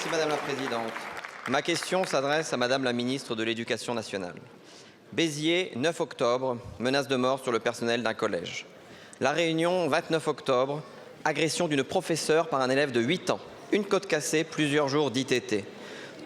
Merci Madame la Présidente. Ma question s'adresse à Madame la Ministre de l'Éducation nationale. Béziers, 9 octobre, menace de mort sur le personnel d'un collège. La Réunion, 29 octobre, agression d'une professeure par un élève de 8 ans. Une côte cassée, plusieurs jours d'ITT.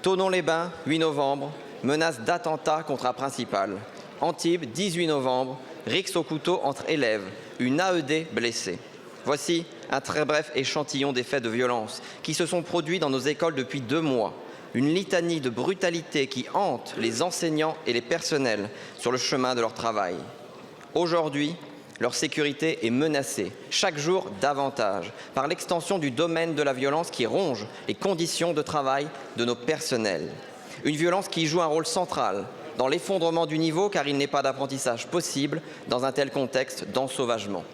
Thonon-les-Bains, 8 novembre, menace d'attentat contre un principal. Antibes, 18 novembre, rixe au couteau entre élèves, une AED blessée. Voici un très bref échantillon des faits de violence qui se sont produits dans nos écoles depuis 2 mois. Une litanie de brutalité qui hante les enseignants et les personnels sur le chemin de leur travail. Aujourd'hui, leur sécurité est menacée, chaque jour davantage, par l'extension du domaine de la violence qui ronge les conditions de travail de nos personnels. Une violence qui joue un rôle central dans l'effondrement du niveau car il n'est pas d'apprentissage possible dans un tel contexte d'ensauvagement.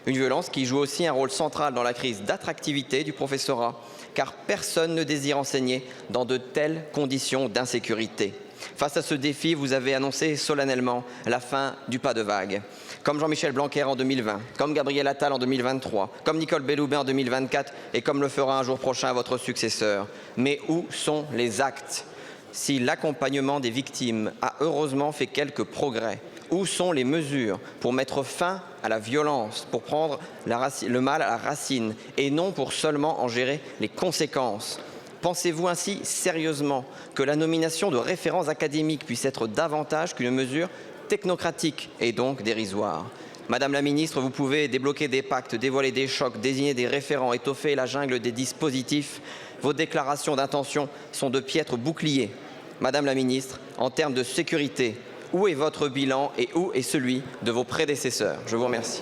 Une violence qui joue aussi un rôle central dans la crise d'attractivité du professorat, car personne ne désire enseigner dans de telles conditions d'insécurité. Face à ce défi, vous avez annoncé solennellement la fin du pas de vague. Comme Jean-Michel Blanquer en 2020, comme Gabriel Attal en 2023, comme Nicole Belloubet en 2024 et comme le fera un jour prochain votre successeur. Mais où sont les actes? Si l'accompagnement des victimes a heureusement fait quelques progrès, où sont les mesures pour mettre fin à la violence, pour prendre le mal à la racine et non pour seulement en gérer les conséquences? Pensez-vous ainsi sérieusement que la nomination de référents académiques puisse être davantage qu'une mesure technocratique et donc dérisoire? Madame la Ministre, vous pouvez débloquer des pactes, dévoiler des chocs, désigner des référents, étoffer la jungle des dispositifs. Vos déclarations d'intention sont de piètres boucliers. Madame la Ministre, en termes de sécurité, où est votre bilan et où est celui de vos prédécesseurs? Je vous remercie.